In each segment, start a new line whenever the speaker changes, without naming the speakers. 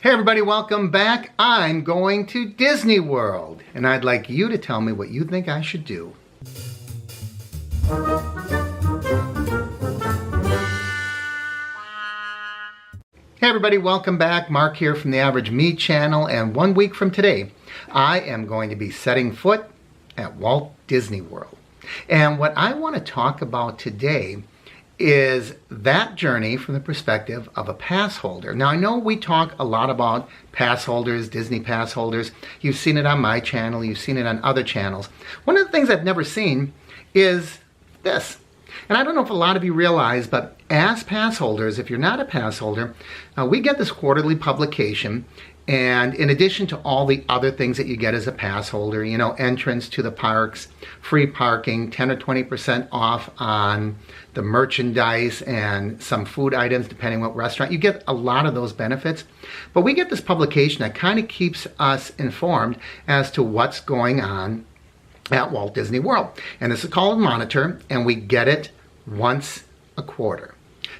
Hey everybody, welcome back. I'm going to Disney World, and I'd like you to tell me what you think I should do. Hey everybody, welcome back. Mark here from the Average Me channel, and 1 week from today, I am going to be setting foot at Walt Disney World. And what I want to talk about today is that journey from the perspective of a pass holder. Now, I know we talk a lot about pass holders, Disney pass holders. You've seen it on my channel, you've seen it on other channels. One of the things I've never seen is this. And I don't know if a lot of you realize, but as pass holders, if you're not a pass holder, we get this quarterly publication. And in addition to all the other things that you get as a pass holder, you know, entrance to the parks, free parking, 10 or 20% off on the merchandise and some food items, depending what restaurant, you get a lot of those benefits. But we get this publication that kind of keeps us informed as to what's going on at Walt Disney World. And this is called Monitor, and we get it once a quarter.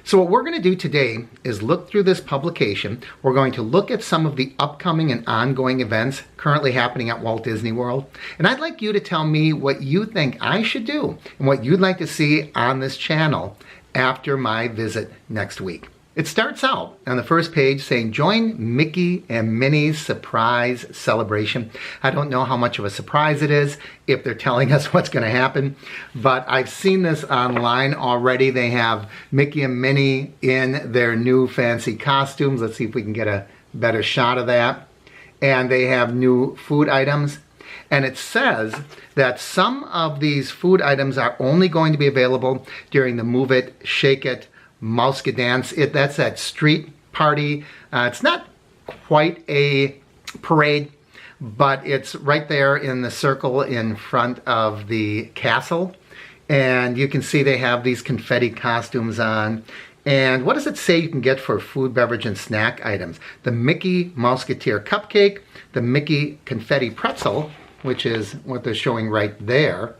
So what we're going to do today is look through this publication. We're going to look at some of the upcoming and ongoing events currently happening at Walt Disney World. And I'd like you to tell me what you think I should do and what you'd like to see on this channel after my visit next week. It starts out on the first page saying, join Mickey and Minnie's surprise celebration. I don't know how much of a surprise it is if they're telling us what's going to happen, but I've seen this online already. They have Mickey and Minnie in their new fancy costumes. Let's see if we can get a better shot of that. And they have new food items. And it says that some of these food items are only going to be available during the Move It, Shake It, Mouska Dance. That's that street party. It's not quite a parade, but it's right there in the circle in front of the castle. And you can see they have these confetti costumes on. And what does it say you can get for food, beverage, and snack items? The Mickey Musketeer Cupcake, the Mickey Confetti Pretzel, which is what they're showing right there,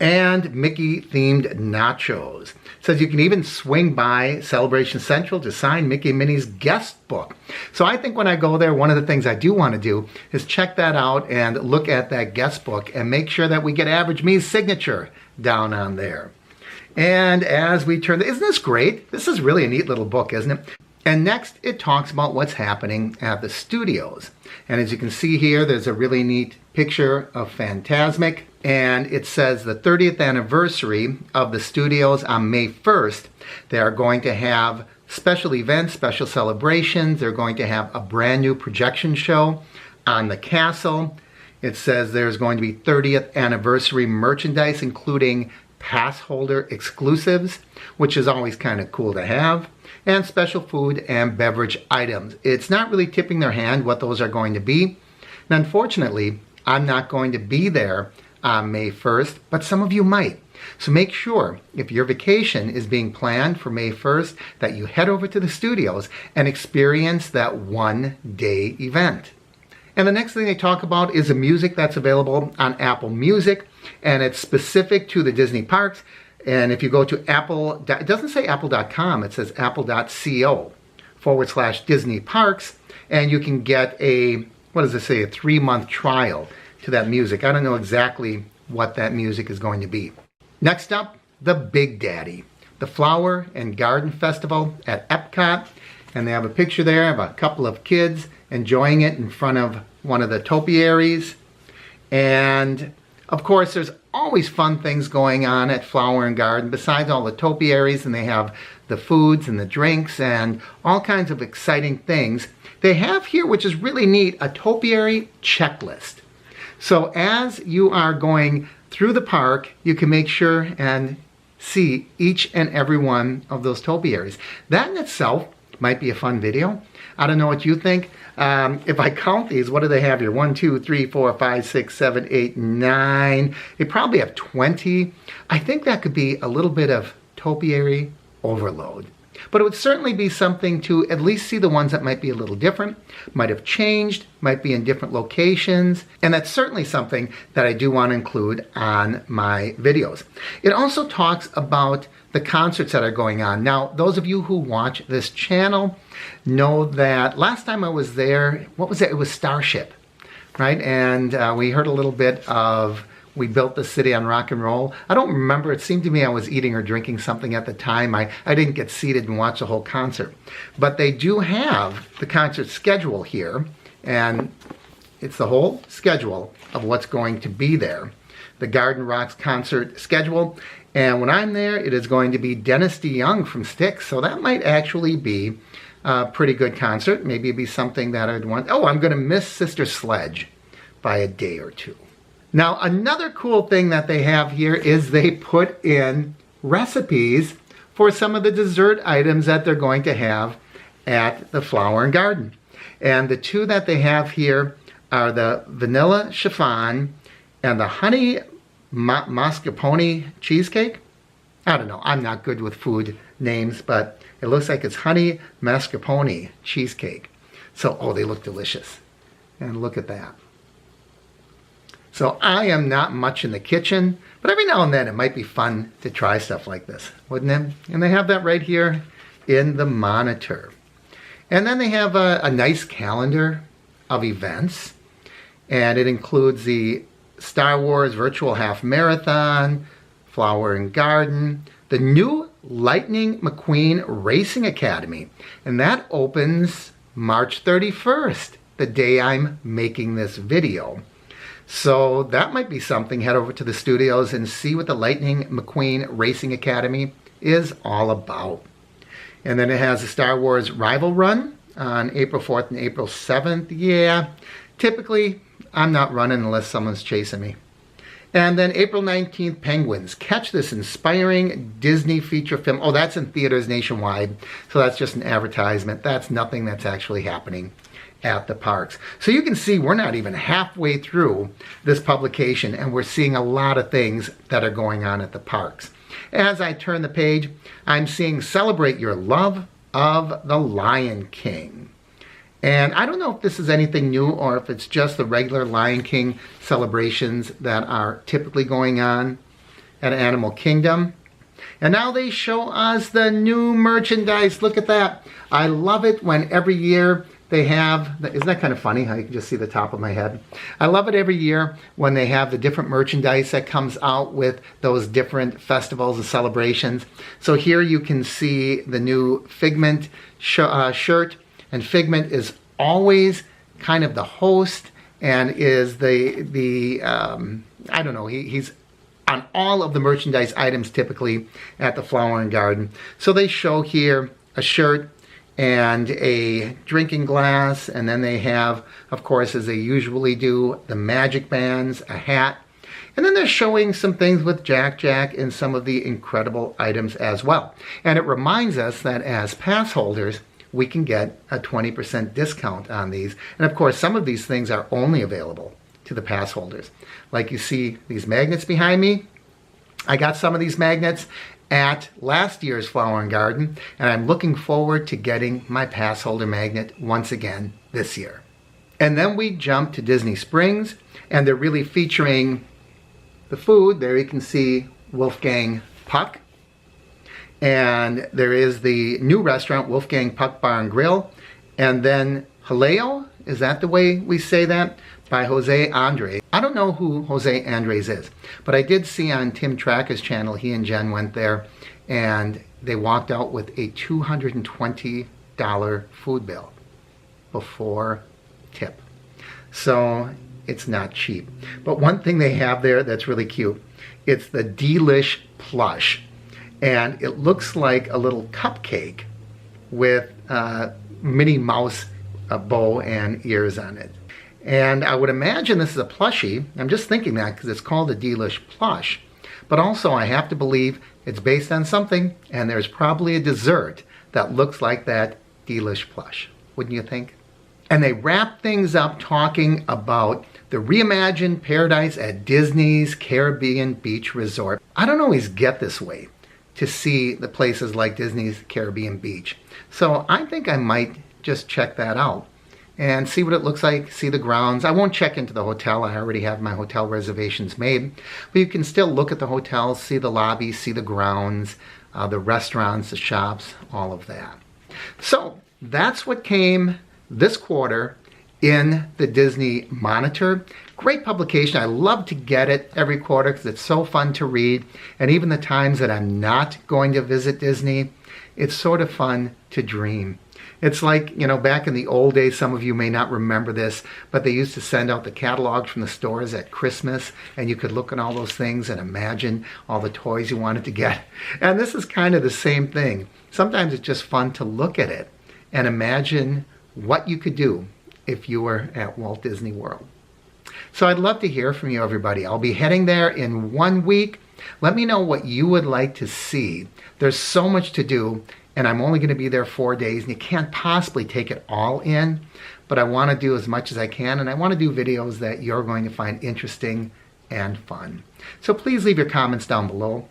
and Mickey-themed nachos. It says you can even swing by Celebration Central to sign Mickey and Minnie's guest book. So I think when I go there, one of the things I do want to do is check that out and look at that guest book and make sure that we get Average Me's signature down on there. And as we turn, isn't this great? This is really a neat little book, isn't it? And next, it talks about what's happening at the studios. And as you can see here, there's a really neat picture of Fantasmic. And it says the 30th anniversary of the studios on May 1st. They are going to have special events, special celebrations. They're going to have a brand new projection show on the castle. It says there's going to be 30th anniversary merchandise, including pass holder exclusives, which is always kind of cool to have, and special food and beverage items. It's not really tipping their hand what those are going to be. And unfortunately, I'm not going to be there on May 1st, but some of you might. So make sure, if your vacation is being planned for May 1st, that you head over to the studios and experience that one-day event. And the next thing they talk about is the music that's available on Apple Music, and it's specific to the Disney parks. And if you go to Apple, it doesn't say apple.com, it says apple.co/Disney Parks, and you can get a, what does it say, a 3-month trial to that music. I don't know exactly what that music is going to be. Next up, the Big Daddy, the Flower and Garden Festival at Epcot. And they have a picture there of a couple of kids enjoying it in front of one of the topiaries. And of course, there's always fun things going on at Flower and Garden besides all the topiaries, and they have the foods and the drinks and all kinds of exciting things. They have here, which is really neat, a topiary checklist. So as you are going through the park, you can make sure and see each and every one of those topiaries. That in itself might be a fun video. I don't know what you think. If I count these, what do they have here? 1, 2, 3, 4, 5, 6, 7, 8, 9. They probably have 20. I think that could be a little bit of topiary overload. But it would certainly be something to at least see the ones that might be a little different, might have changed, might be in different locations, and that's certainly something that I do want to include on my videos. It also talks about the concerts that are going on. Now, those of you who watch this channel know that last time I was there, what was it? It was Starship, right? And we heard a little bit of We Built the City on Rock and Roll. I don't remember. It seemed to me I was eating or drinking something at the time. I didn't get seated and watch the whole concert. But they do have the concert schedule here, and it's the whole schedule of what's going to be there. The Garden Rocks concert schedule. And when I'm there, it is going to be Dennis DeYoung from Styx. So that might actually be a pretty good concert. Maybe it'd be something that I'd want. Oh, I'm going to miss Sister Sledge by a day or two. Now, another cool thing that they have here is they put in recipes for some of the dessert items that they're going to have at the Flower and Garden. And the two that they have here are the vanilla chiffon and the honey mascarpone cheesecake. I don't know. I'm not good with food names, but it looks like it's honey mascarpone cheesecake. So, oh, they look delicious. And look at that. So I am not much in the kitchen, but every now and then it might be fun to try stuff like this, wouldn't it? And they have that right here in the monitor. And then they have a nice calendar of events, and it includes the Star Wars Virtual Half Marathon, Flower and Garden, the new Lightning McQueen Racing Academy, and that opens March 31st, the day I'm making this video. So that might be something. Head over to the studios and see what the Lightning McQueen Racing Academy is all about. And then it has the Star Wars Rival Run on April 4th and April 7th. Yeah, typically I'm not running unless someone's chasing me. And then April 19th, Penguins. Catch this inspiring Disney feature film. Oh, that's in theaters nationwide. So that's just an advertisement. That's nothing that's actually happening at the parks. So you can see we're not even halfway through this publication, and we're seeing a lot of things that are going on at the parks. As I turn the page, I'm seeing Celebrate Your Love of the Lion King. And I don't know if this is anything new or if it's just the regular Lion King celebrations that are typically going on at Animal Kingdom. And now they show us the new merchandise. Look at that. I love it when every year they have, isn't that kind of funny how you can just see the top of my head? I love it every year when they have the different merchandise that comes out with those different festivals and celebrations. So here you can see the new Figment shirt, and Figment is always kind of the host and is the I don't know, he's on all of the merchandise items typically at the Flower and Garden. So they show here a shirt and a drinking glass, and then they have, of course, as they usually do, the magic bands, a hat, and then they're showing some things with Jack and some of the incredible items as well. And it reminds us that as pass holders, we can get a 20% discount on these. And of course, some of these things are only available to the pass holders. Like you see these magnets behind me. I got some of these magnets at last year's Flower and Garden, and I'm looking forward to getting my pass holder magnet once again this year. And then we jump to Disney Springs, and they're really featuring the food. There you can see Wolfgang Puck, and there is the new restaurant, Wolfgang Puck Bar and Grill, and then Haleo, is that the way we say that? By Jose Andres. I don't know who Jose Andres is, but I did see on Tim Tracker's channel, he and Jen went there, and they walked out with a $220 food bill before tip. So it's not cheap. But one thing they have there that's really cute, it's the Delish plush. And it looks like a little cupcake with Minnie Mouse bow and ears on it. And I would imagine this is a plushie. I'm just thinking that because it's called a Delish plush. But also I have to believe it's based on something, and there's probably a dessert that looks like that Delish plush. Wouldn't you think? And they wrap things up talking about the reimagined paradise at Disney's Caribbean Beach Resort. I don't always get this way. to see the places like Disney's Caribbean Beach. So I think I might just check that out and see what it looks like, see the grounds. I won't check into the hotel. I already have my hotel reservations made. But you can still look at the hotel, see the lobby, see the grounds, the restaurants, the shops, all of that. So that's what came this quarter in the Disney Monitor. Great publication. I love to get it every quarter because it's so fun to read. And even the times that I'm not going to visit Disney, it's sort of fun to dream. It's like, back in the old days, some of you may not remember this, but they used to send out the catalogs from the stores at Christmas, and you could look at all those things and imagine all the toys you wanted to get. And this is kind of the same thing. Sometimes it's just fun to look at it and imagine what you could do if you were at Walt Disney World. So I'd love to hear from you, everybody. I'll be heading there in 1 week. Let me know what you would like to see. There's so much to do, and I'm only going to be there 4 days, and you can't possibly take it all in, but I want to do as much as I can, and I want to do videos that you're going to find interesting and fun. So please leave your comments down below.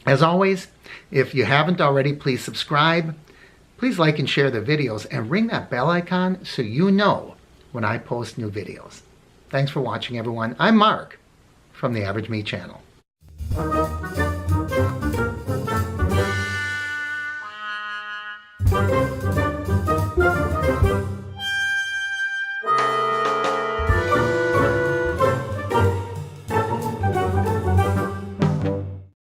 As always, if you haven't already, please subscribe. Please like and share the videos, and ring that bell icon so you know when I post new videos. Thanks for watching, everyone. I'm Mark from the Average Me channel.